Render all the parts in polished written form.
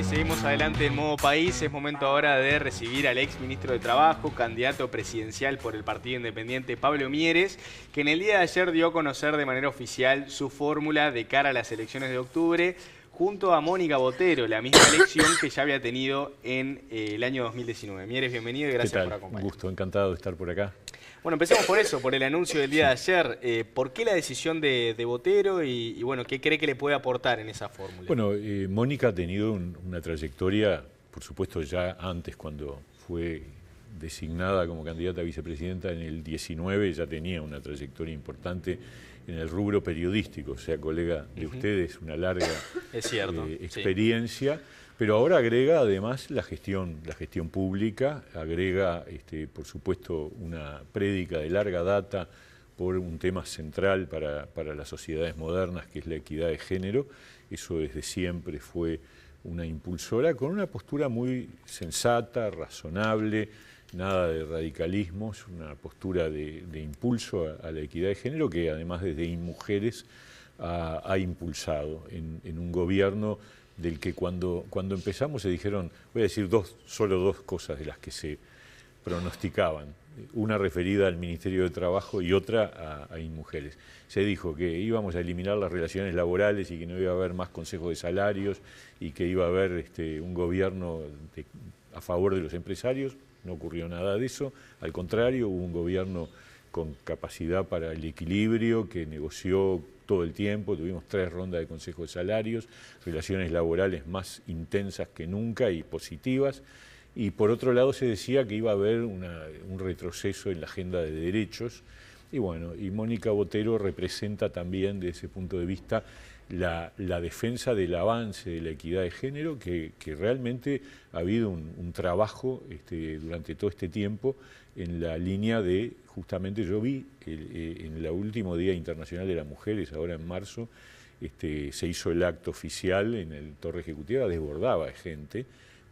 seguimos adelante en modo país. Es momento ahora de recibir al ex ministro de Trabajo, candidato presidencial por el Partido Independiente, Pablo Mieres, que en el día de ayer dio a conocer de manera oficial su fórmula de cara a las elecciones de octubre, junto a Mónica Botero, la misma elección que ya había tenido en el año 2019. Mieres, bienvenido y gracias por acompañarnos. Un gusto, encantado de estar por acá. Bueno, empecemos por eso, por el anuncio del día de ayer. ¿Por qué la decisión de Botero y bueno, qué cree que le puede aportar en esa fórmula? Bueno, Mónica ha tenido una trayectoria, por supuesto ya antes cuando fue designada como candidata a vicepresidenta en el 19, ya tenía una trayectoria importante en el rubro periodístico, o sea, colega de ustedes, una larga experiencia. Sí. Pero ahora agrega además la gestión pública, agrega, por supuesto, una prédica de larga data por un tema central para las sociedades modernas, que es la equidad de género. Eso desde siempre fue una impulsora con una postura muy sensata, razonable, nada de radicalismos, una postura de impulso a la equidad de género que además desde InMujeres ha impulsado en un gobierno del que cuando empezamos se dijeron, voy a decir solo dos cosas de las que se pronosticaban, una referida al Ministerio de Trabajo y otra a InMujeres. Se dijo que íbamos a eliminar las relaciones laborales y que no iba a haber más consejos de salarios y que iba a haber un gobierno a favor de los empresarios. No ocurrió nada de eso, al contrario, hubo un gobierno con capacidad para el equilibrio, que negoció todo el tiempo, tuvimos 3 rondas de consejos de salarios, relaciones laborales más intensas que nunca y positivas, y por otro lado se decía que iba a haber un retroceso en la agenda de derechos, y bueno, y Mónica Botero representa también desde ese punto de vista la defensa del avance de la equidad de género, que realmente ha habido un trabajo durante todo este tiempo en la línea de, justamente yo vi en el último Día Internacional de las Mujeres, ahora en marzo, se hizo el acto oficial en el Torre Ejecutiva, desbordaba de gente,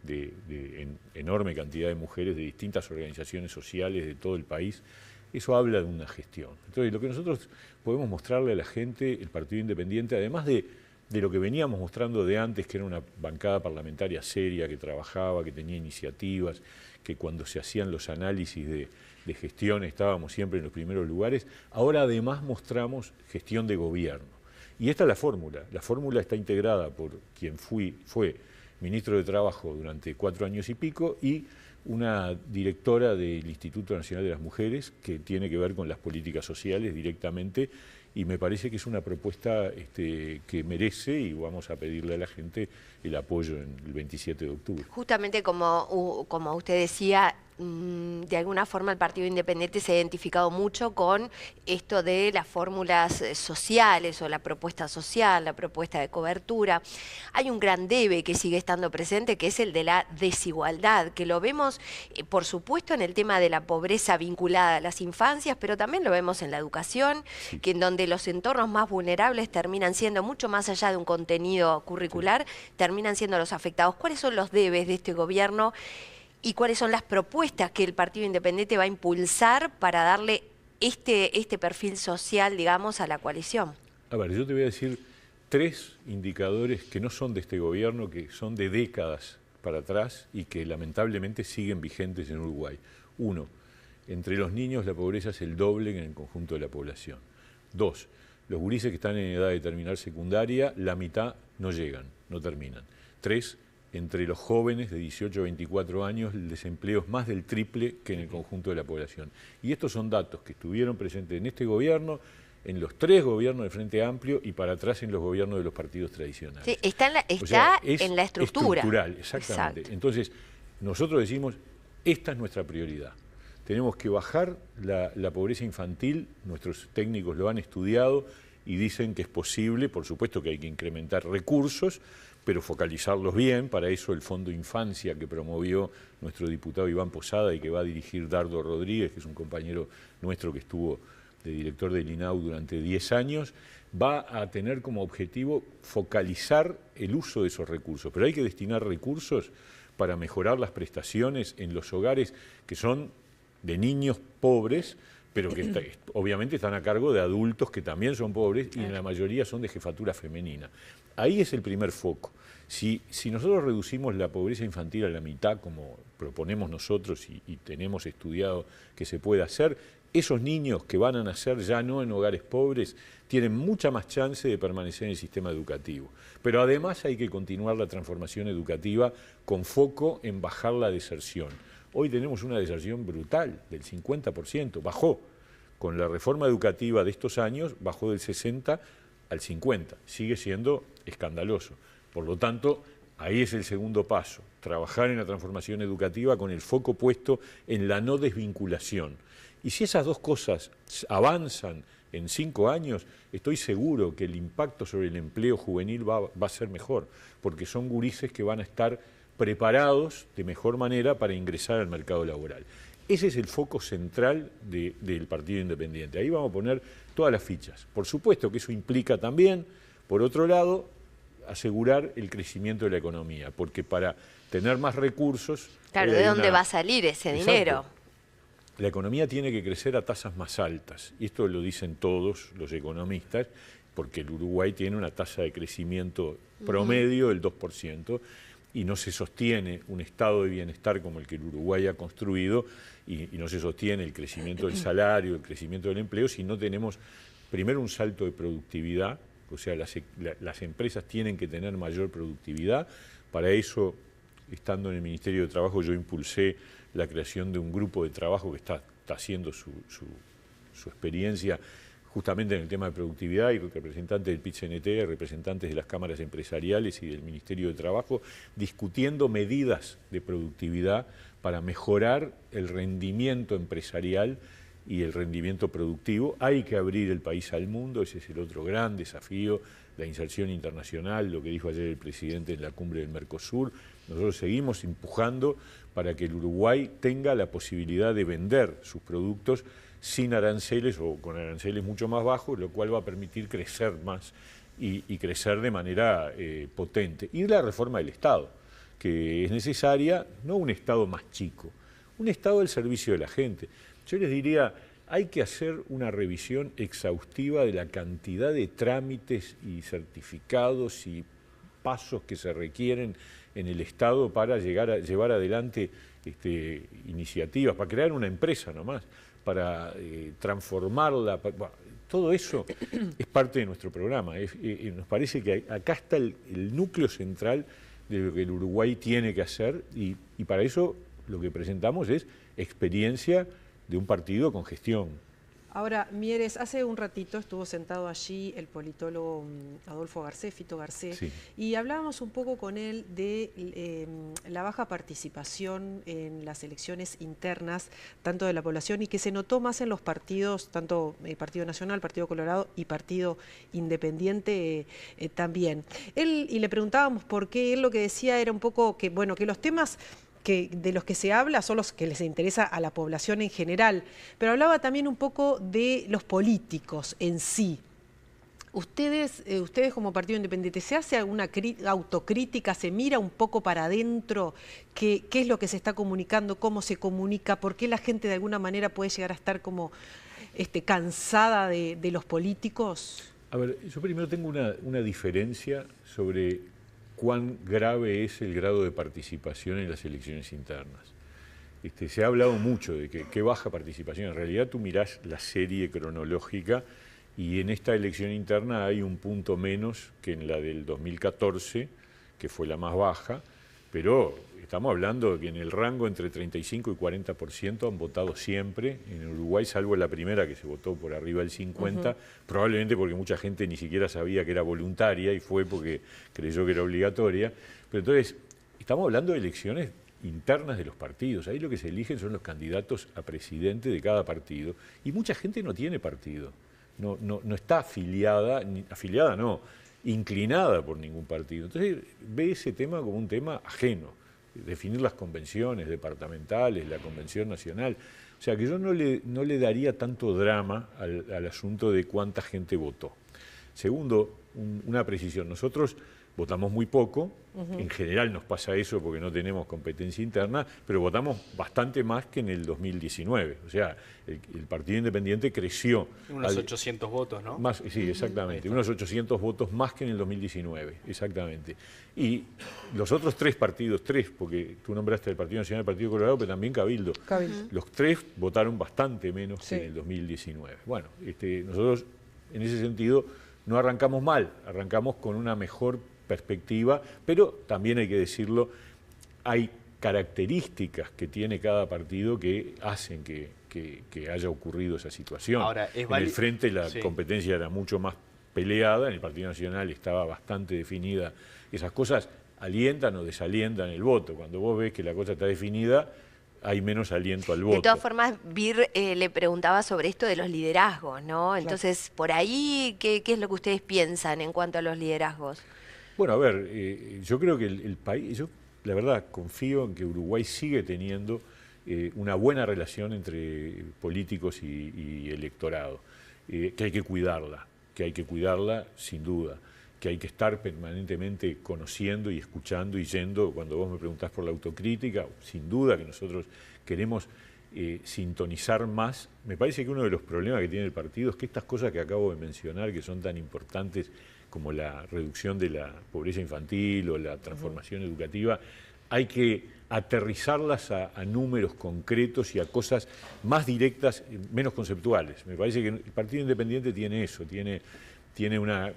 en enorme cantidad de mujeres de distintas organizaciones sociales de todo el país. Eso habla de una gestión. Entonces, lo que nosotros podemos mostrarle a la gente, el Partido Independiente, además de lo que veníamos mostrando de antes, que era una bancada parlamentaria seria, que trabajaba, que tenía iniciativas, que cuando se hacían los análisis de gestión estábamos siempre en los primeros lugares, ahora además mostramos gestión de gobierno. Y esta es la fórmula. La fórmula está integrada por quien fue ministro de Trabajo durante 4 años y pico y una directora del Instituto Nacional de las Mujeres que tiene que ver con las políticas sociales directamente, y me parece que es una propuesta que merece, y vamos a pedirle a la gente el apoyo en el 27 de octubre. Justamente como usted decía, de alguna forma el Partido Independiente se ha identificado mucho con esto de las fórmulas sociales o la propuesta social, la propuesta de cobertura. Hay un gran debe que sigue estando presente, que es el de la desigualdad, que lo vemos, por supuesto, en el tema de la pobreza vinculada a las infancias, pero también lo vemos en la educación, que en donde los entornos más vulnerables terminan siendo, mucho más allá de un contenido curricular, terminan siendo los afectados. ¿Cuáles son los debes de este gobierno y cuáles son las propuestas que el Partido Independiente va a impulsar para darle este perfil social, digamos, a la coalición? A ver, yo te voy a decir 3 indicadores que no son de este gobierno, que son de décadas para atrás y que lamentablemente siguen vigentes en Uruguay. 1, entre los niños la pobreza es el doble en el conjunto de la población. 2, los gurises que están en edad de terminar secundaria, la mitad no llegan, no terminan. 3, entre los jóvenes de 18 a 24 años, el desempleo es más del triple que en el conjunto de la población. Y estos son datos que estuvieron presentes en este gobierno, en los 3 gobiernos del Frente Amplio y para atrás en los gobiernos de los partidos tradicionales. Sí, está en la estructura. Estructural, exactamente. Exacto. Entonces, nosotros decimos, esta es nuestra prioridad. Tenemos que bajar la pobreza infantil, nuestros técnicos lo han estudiado y dicen que es posible, por supuesto que hay que incrementar recursos, pero focalizarlos bien. Para eso el Fondo Infancia que promovió nuestro diputado Iván Posada y que va a dirigir Dardo Rodríguez, que es un compañero nuestro que estuvo de director del INAU durante 10 años, va a tener como objetivo focalizar el uso de esos recursos. Pero hay que destinar recursos para mejorar las prestaciones en los hogares que son de niños pobres, pero que obviamente están a cargo de adultos que también son pobres y en la mayoría son de jefatura femenina. Ahí es el primer foco. Si nosotros reducimos la pobreza infantil a la mitad, como proponemos nosotros y tenemos estudiado que se puede hacer, esos niños que van a nacer ya no en hogares pobres tienen mucha más chance de permanecer en el sistema educativo. Pero además hay que continuar la transformación educativa con foco en bajar la deserción. Hoy tenemos una deserción brutal del 50%, bajó. Con la reforma educativa de estos años bajó del 60 al 50, sigue siendo escandaloso. Por lo tanto, ahí es el segundo paso, trabajar en la transformación educativa con el foco puesto en la no desvinculación. Y si esas dos cosas avanzan en 5 años, estoy seguro que el impacto sobre el empleo juvenil va a ser mejor, porque son gurises que van a estar preparados de mejor manera para ingresar al mercado laboral. Ese es el foco central del Partido Independiente. Ahí vamos a poner todas las fichas. Por supuesto que eso implica también, por otro lado, asegurar el crecimiento de la economía, porque para tener más recursos... Claro, ¿de dónde va a salir ese dinero? La economía tiene que crecer a tasas más altas, y esto lo dicen todos los economistas, porque el Uruguay tiene una tasa de crecimiento promedio del 2%, y no se sostiene un estado de bienestar como el que el Uruguay ha construido, y no se sostiene el crecimiento del salario, el crecimiento del empleo, si no tenemos primero un salto de productividad, o sea, las empresas tienen que tener mayor productividad. Para eso, estando en el Ministerio de Trabajo, yo impulsé la creación de un grupo de trabajo que está haciendo su experiencia justamente en el tema de productividad, y representantes del PIT-CNT, representantes de las cámaras empresariales y del Ministerio de Trabajo, discutiendo medidas de productividad para mejorar el rendimiento empresarial y el rendimiento productivo. Hay que abrir el país al mundo, ese es el otro gran desafío, la inserción internacional, lo que dijo ayer el presidente en la cumbre del Mercosur. Nosotros seguimos empujando para que el Uruguay tenga la posibilidad de vender sus productos sin aranceles o con aranceles mucho más bajos, lo cual va a permitir crecer más y crecer de manera potente. Y la reforma del Estado, que es necesaria, no un Estado más chico, un Estado al servicio de la gente. Yo les diría, hay que hacer una revisión exhaustiva de la cantidad de trámites y certificados y pasos que se requieren en el Estado para llevar adelante iniciativas, para crear una empresa nomás, para transformarla. Todo eso es parte de nuestro programa. Nos parece que acá está el núcleo central de lo que el Uruguay tiene que hacer, y para eso lo que presentamos es experiencia de un partido con gestión. Ahora, Mieres, hace un ratito estuvo sentado allí el politólogo Adolfo Garcés, Fito Garcés, sí, y hablábamos un poco con él de la baja participación en las elecciones internas, tanto de la población, y que se notó más en los partidos, tanto el Partido Nacional, Partido Colorado y Partido Independiente también. Y le preguntábamos por qué. Él lo que decía era un poco que, bueno, que los temas de los que se habla son los que les interesa a la población en general, pero hablaba también un poco de los políticos en sí. Ustedes como Partido Independiente, ¿se hace alguna autocrítica? ¿Se mira un poco para adentro? ¿Qué es lo que se está comunicando? ¿Cómo se comunica? ¿Por qué la gente de alguna manera puede llegar a estar como cansada de los políticos? A ver, yo primero tengo una diferencia sobre cuán grave es el grado de participación en las elecciones internas. Se ha hablado mucho de que baja participación. En realidad tú mirás la serie cronológica y en esta elección interna hay un punto menos que en la del 2014, que fue la más baja, pero estamos hablando de que en el rango entre 35 y 40% han votado siempre en Uruguay, salvo la primera que se votó por arriba del 50%, probablemente porque mucha gente ni siquiera sabía que era voluntaria y fue porque creyó que era obligatoria. Pero entonces, estamos hablando de elecciones internas de los partidos. Ahí lo que se eligen son los candidatos a presidente de cada partido, y mucha gente no tiene partido, no está afiliada, inclinada por ningún partido. Entonces ve ese tema como un tema ajeno. Definir las convenciones departamentales, la convención nacional. O sea que yo no le daría tanto drama al asunto de cuánta gente votó. Segundo, una precisión. Nosotros votamos muy poco. En general nos pasa eso porque no tenemos competencia interna, pero votamos bastante más que en el 2019. O sea, el Partido Independiente creció. Unos 800 votos, ¿no? Más, sí, exactamente. Unos 800 votos más que en el 2019, exactamente. Y los otros tres partidos, porque tú nombraste el Partido Nacional, el Partido Colorado, pero también Cabildo. Los tres votaron bastante menos que en el 2019. Bueno, nosotros en ese sentido no arrancamos mal, arrancamos con una mejor perspectiva, pero también hay que decirlo, hay características que tiene cada partido que hacen que haya ocurrido esa situación. Ahora, en el Frente la competencia era mucho más peleada, en el Partido Nacional estaba bastante definida. Esas cosas alientan o desalientan el voto. Cuando vos ves que la cosa está definida, hay menos aliento al voto. De todas formas, Vir le preguntaba sobre esto de los liderazgos, ¿no? Entonces, por ahí, ¿qué es lo que ustedes piensan en cuanto a los liderazgos? Bueno, a ver, yo creo que el país, yo la verdad confío en que Uruguay sigue teniendo una buena relación entre políticos y electorado, que hay que cuidarla sin duda, que hay que estar permanentemente conociendo y escuchando y yendo. Cuando vos me preguntás por la autocrítica, sin duda que nosotros queremos sintonizar más. Me parece que uno de los problemas que tiene el partido es que estas cosas que acabo de mencionar, que son tan importantes como la reducción de la pobreza infantil o la transformación educativa, hay que aterrizarlas a números concretos y a cosas más directas, menos conceptuales. Me parece que el Partido Independiente tiene eso, tiene una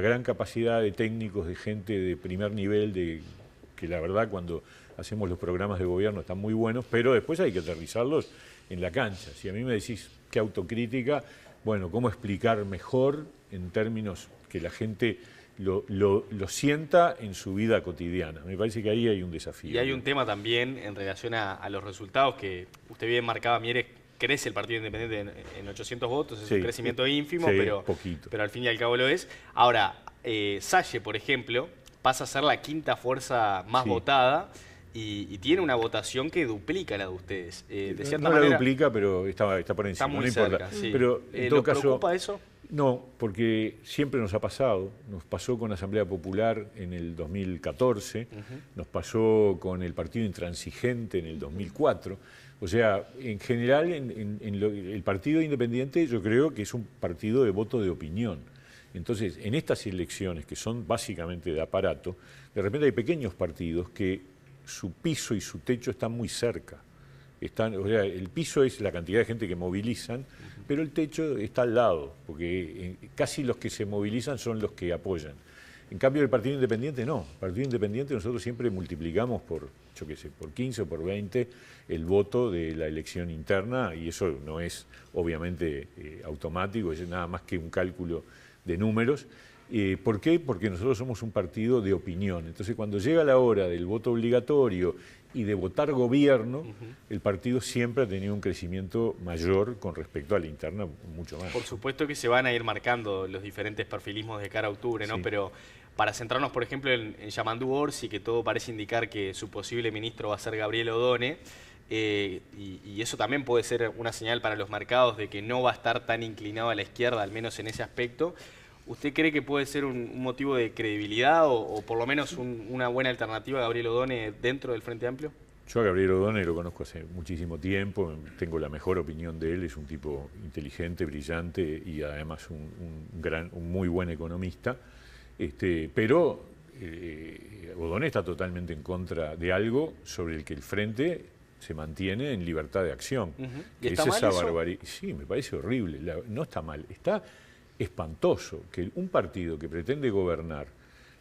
gran capacidad de técnicos, de gente de primer nivel, que la verdad cuando hacemos los programas de gobierno están muy buenos, pero después hay que aterrizarlos en la cancha. Si a mí me decís qué autocrítica, bueno, cómo explicar mejor en términos que la gente lo sienta en su vida cotidiana. Me parece que ahí hay un desafío. Y hay un tema también en relación a los resultados que usted bien marcaba, Mieres. Crece el Partido Independiente en 800 votos, es un crecimiento ínfimo, pero al fin y al cabo lo es. Ahora, Salle, por ejemplo, pasa a ser la quinta fuerza más votada y tiene una votación que duplica la de ustedes. De cierta manera, la duplica, pero está por encima, está muy no cerca, importa. Pero en todo caso, ¿preocupa eso? No, porque siempre nos ha pasado. Nos pasó con la Asamblea Popular en el 2014, nos pasó con el Partido Intransigente en el 2004. O sea, en general, el Partido Independiente yo creo que es un partido de voto de opinión. Entonces, en estas elecciones, que son básicamente de aparato, de repente hay pequeños partidos que su piso y su techo están muy cerca. O sea, el piso es la cantidad de gente que movilizan, pero el techo está al lado, porque casi los que se movilizan son los que apoyan. En cambio, el Partido Independiente no. El Partido Independiente nosotros siempre multiplicamos por 15 o por 20 el voto de la elección interna, y eso no es obviamente automático, es nada más que un cálculo de números. ¿Por qué? Porque nosotros somos un partido de opinión. Entonces, cuando llega la hora del voto obligatorio y de votar gobierno, el partido siempre ha tenido un crecimiento mayor con respecto a la interna, mucho más. Por supuesto que se van a ir marcando los diferentes perfilismos de cara a octubre, ¿no? Pero para centrarnos, por ejemplo, en Yamandú Orsi, que todo parece indicar que su posible ministro va a ser Gabriel Odone, y eso también puede ser una señal para los mercados de que no va a estar tan inclinado a la izquierda, al menos en ese aspecto. ¿Usted cree que puede ser un motivo de credibilidad o por lo menos una buena alternativa a Gabriel Odone dentro del Frente Amplio? Yo a Gabriel Odone lo conozco hace muchísimo tiempo, tengo la mejor opinión de él, es un tipo inteligente, brillante y además un muy buen economista. Pero Odone está totalmente en contra de algo sobre el que el Frente se mantiene en libertad de acción. ¿Y está mal eso? Barbaridad. Sí, me parece horrible. No está mal, está espantoso que un partido que pretende gobernar,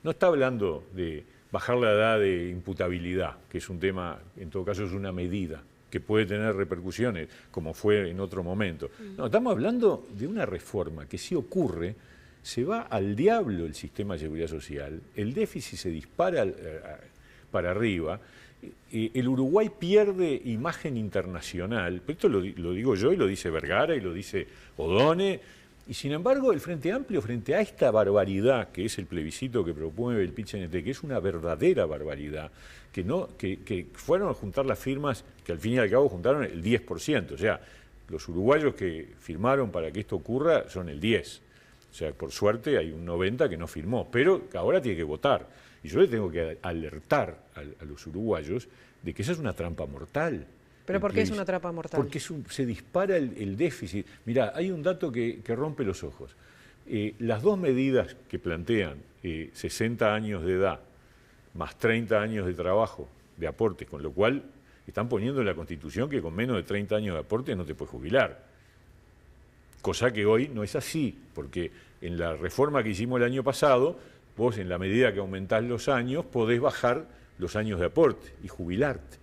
no está hablando de bajar la edad de imputabilidad, que es un tema, en todo caso es una medida que puede tener repercusiones, como fue en otro momento. No, estamos hablando de una reforma que si ocurre, se va al diablo el sistema de seguridad social, el déficit se dispara para arriba, el Uruguay pierde imagen internacional, esto lo digo yo y lo dice Vergara y lo dice Odone, y sin embargo el Frente Amplio, frente a esta barbaridad que es el plebiscito que promueve el PIT-CNT, que es una verdadera barbaridad, que fueron a juntar las firmas, que al fin y al cabo juntaron el 10%, o sea, los uruguayos que firmaron para que esto ocurra son el 10%. O sea, por suerte hay un 90 que no firmó, pero ahora tiene que votar. Y yo le tengo que alertar a los uruguayos de que esa es una trampa mortal. ¿Pero por qué es una trampa mortal? Porque se dispara el déficit. Mirá, hay un dato que rompe los ojos. Las dos medidas que plantean, 60 años de edad más 30 años de trabajo, de aportes, con lo cual están poniendo en la Constitución que con menos de 30 años de aportes no te puedes jubilar. Cosa que hoy no es así, porque en la reforma que hicimos el año pasado, vos en la medida que aumentás los años, podés bajar los años de aporte y jubilarte.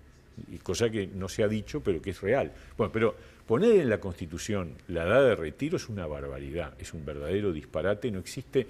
Y cosa que no se ha dicho, pero que es real. Bueno, pero poner en la Constitución la edad de retiro es una barbaridad, es un verdadero disparate. No existe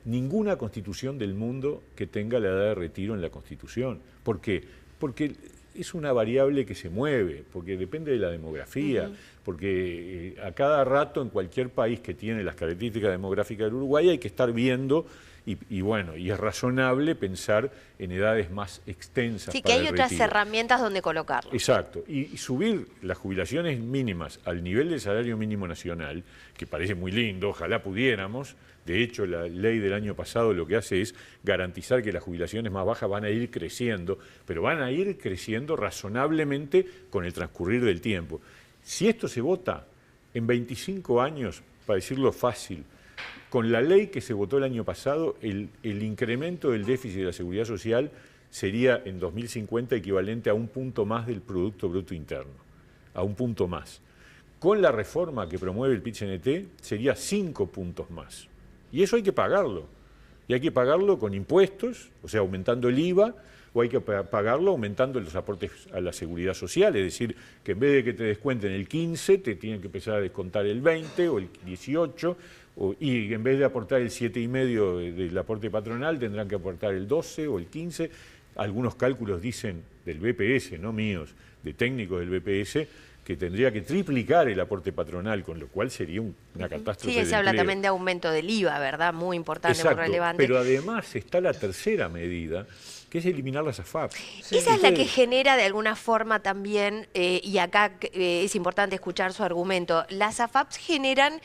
ninguna Constitución del mundo que tenga la edad de retiro en la Constitución. ¿Por qué? Porque es una variable que se mueve, porque depende de la demografía, porque a cada rato en cualquier país que tiene las características demográficas del Uruguay hay que estar viendo, y bueno, y es razonable pensar en edades más extensas. Sí, que hay otras herramientas donde colocarlo. Exacto, y subir las jubilaciones mínimas al nivel del salario mínimo nacional, que parece muy lindo, ojalá pudiéramos. De hecho, la ley del año pasado lo que hace es garantizar que las jubilaciones más bajas van a ir creciendo, pero van a ir creciendo razonablemente con el transcurrir del tiempo. Si esto se vota en 25 años, para decirlo fácil, con la ley que se votó el año pasado, el incremento del déficit de la seguridad social sería en 2050 equivalente a 1 punto más del Producto Bruto Interno, a 1 punto más. Con la reforma que promueve el PIT-CNT sería 5 puntos más. Y eso hay que pagarlo. Y hay que pagarlo con impuestos, o sea, aumentando el IVA, o hay que pagarlo aumentando los aportes a la seguridad social, es decir, que en vez de que te descuenten el 15, te tienen que empezar a descontar el 20 o el 18, y en vez de aportar el 7,5 del aporte patronal, tendrán que aportar el 12 o el 15. Algunos cálculos dicen del BPS, no míos, de técnicos del BPS, que tendría que triplicar el aporte patronal, con lo cual sería una catástrofe. Sí, se habla también de aumento del IVA, ¿verdad? Muy importante, exacto, muy relevante. Pero además está la tercera medida, que es eliminar las AFAP. Sí. Esa es la que genera de alguna forma también, y acá es importante escuchar su argumento, las AFAPs generan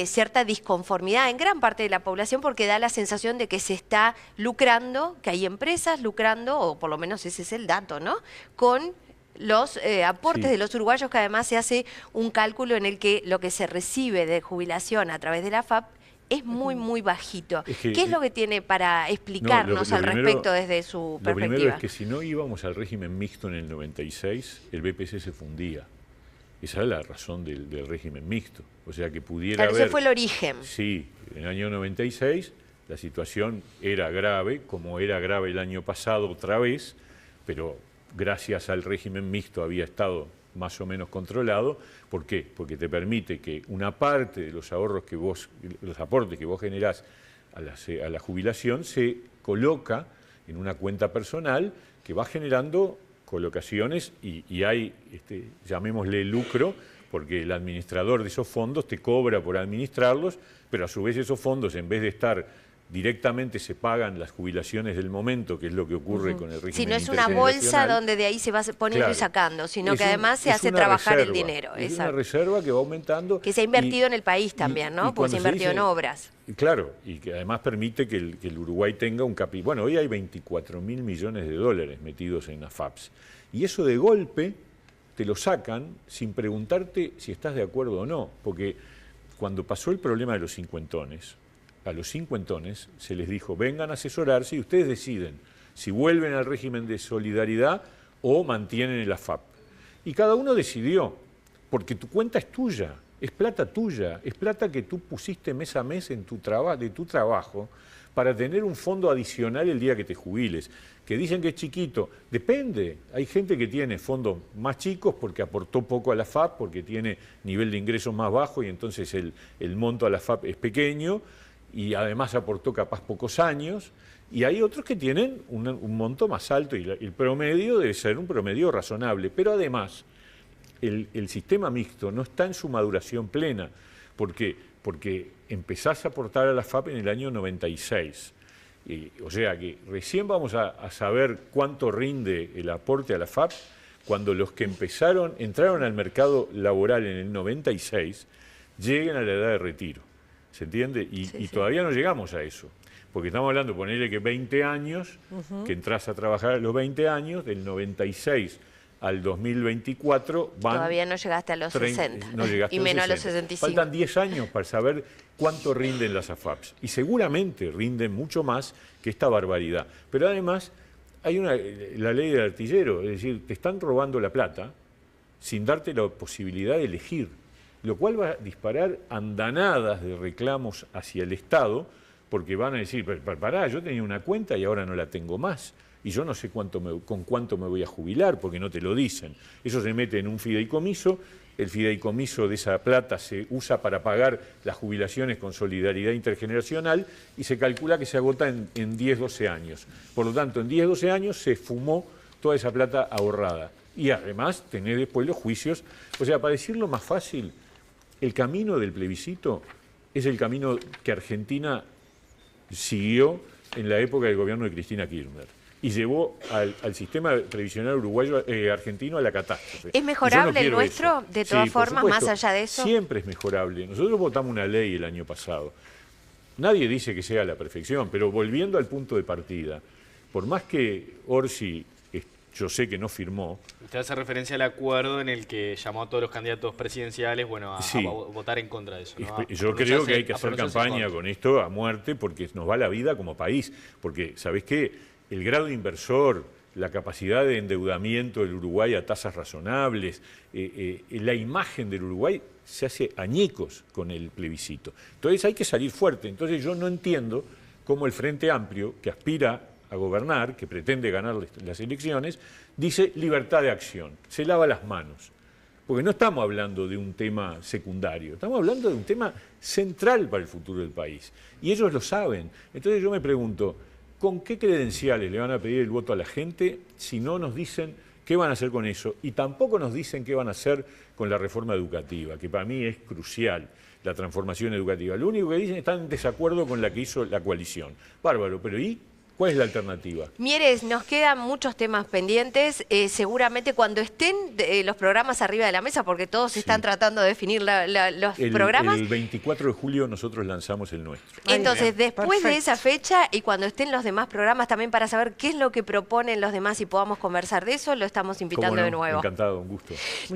cierta disconformidad en gran parte de la población porque da la sensación de que se está lucrando, que hay empresas lucrando, o por lo menos ese es el dato, ¿no? Con los aportes de los uruguayos, que además se hace un cálculo en el que lo que se recibe de jubilación a través de la AFAP es muy, muy bajito. ¿Qué es lo que tiene para explicarnos al respecto desde su perspectiva? Lo primero es que si no íbamos al régimen mixto en el 96, el BPS se fundía. Esa era la razón del régimen mixto. O sea, que pudiera haber... ese fue el origen. Sí, en el año 96 la situación era grave, como era grave el año pasado otra vez, pero gracias al régimen mixto había estado más o menos controlado. ¿Por qué? Porque te permite que una parte de los ahorros que los aportes que vos generás a la jubilación se coloca en una cuenta personal que va generando colocaciones y hay, llamémosle lucro, porque el administrador de esos fondos te cobra por administrarlos, pero a su vez esos fondos, en vez de estar directamente, se pagan las jubilaciones del momento, que es lo que ocurre con el régimen. Si no es una bolsa donde de ahí se va poniendo y sacando, sino que además se hace trabajar el dinero. Es una reserva que va aumentando. Que se ha invertido en el país también, ¿no? Porque se ha invertido en obras. Claro, y que además permite que el Uruguay tenga un capital. Bueno, hoy hay 24.000 millones de dólares metidos en AFAPs. Y eso de golpe te lo sacan sin preguntarte si estás de acuerdo o no. Porque cuando pasó el problema de los cincuentones, a los cincuentones se les dijo, vengan a asesorarse y ustedes deciden si vuelven al régimen de solidaridad o mantienen el AFAP. Y cada uno decidió, porque tu cuenta es tuya, es plata tuya, es plata que tú pusiste mes a mes en de tu trabajo para tener un fondo adicional el día que te jubiles. Que dicen que es chiquito, depende. Hay gente que tiene fondos más chicos porque aportó poco a la AFAP, porque tiene nivel de ingresos más bajo y entonces el monto a la AFAP es pequeño, y además aportó capaz pocos años, y hay otros que tienen un monto más alto, y el promedio debe ser un promedio razonable. Pero además, el sistema mixto no está en su maduración plena. ¿Por qué? Porque empezás a aportar a la AFAP en el año 96. O sea que recién vamos a saber cuánto rinde el aporte a la AFAP cuando los que entraron al mercado laboral en el 96, lleguen a la edad de retiro. ¿se entiende? Y Sí. todavía no llegamos a eso. Porque estamos hablando, ponerle que 20 años, que entras a trabajar a los 20 años, del 96 al 2024 van... Todavía no llegaste a los 60, no llegaste y a los menos a los 60. 65. Faltan 10 años para saber cuánto rinden las AFAPs. Y seguramente rinden mucho más que esta barbaridad. Pero además hay la ley del artillero, es decir, te están robando la plata sin darte la posibilidad de elegir, lo cual va a disparar andanadas de reclamos hacia el Estado, porque van a decir, pará, yo tenía una cuenta y ahora no la tengo más, y yo no sé con cuánto me voy a jubilar, porque no te lo dicen. Eso se mete en un fideicomiso, el fideicomiso de esa plata se usa para pagar las jubilaciones con solidaridad intergeneracional y se calcula que se agota en 10, 12 años. Por lo tanto, en 10, 12 años se fumó toda esa plata ahorrada. Y además tenés después los juicios. O sea, para decirlo más fácil, el camino del plebiscito es el camino que Argentina siguió en la época del gobierno de Cristina Kirchner y llevó al sistema previsional argentino a la catástrofe. ¿Es mejorable el quiero nuestro, eso. de todas Sí, por formas, supuesto, más allá de eso? Siempre es mejorable. Nosotros votamos una ley el año pasado. Nadie dice que sea la perfección, pero volviendo al punto de partida, por más que Orsi, yo sé que no firmó. Usted hace referencia al acuerdo en el que llamó a todos los candidatos presidenciales, bueno, a votar en contra de eso, ¿no? Yo creo que hay que hacer campaña con esto a muerte porque nos va la vida como país. Porque, ¿sabés qué? El grado inversor, la capacidad de endeudamiento del Uruguay a tasas razonables, la imagen del Uruguay se hace añicos con el plebiscito. Entonces hay que salir fuerte. Entonces yo no entiendo cómo el Frente Amplio, que aspira a gobernar, que pretende ganar las elecciones, dice libertad de acción, se lava las manos. Porque no estamos hablando de un tema secundario, estamos hablando de un tema central para el futuro del país. Y ellos lo saben. Entonces yo me pregunto, ¿con qué credenciales le van a pedir el voto a la gente si no nos dicen qué van a hacer con eso? Y tampoco nos dicen qué van a hacer con la reforma educativa, que para mí es crucial, la transformación educativa. Lo único que dicen es que están en desacuerdo con la que hizo la coalición. Bárbaro, pero ¿y cuál es la alternativa? Mieres, nos quedan muchos temas pendientes. Seguramente cuando estén los programas arriba de la mesa, porque todos están tratando de definir los programas. El 24 de julio nosotros lanzamos el nuestro. Entonces, después de esa fecha y cuando estén los demás programas, también para saber qué es lo que proponen los demás y podamos conversar de eso, lo estamos invitando de nuevo. Encantado, un gusto.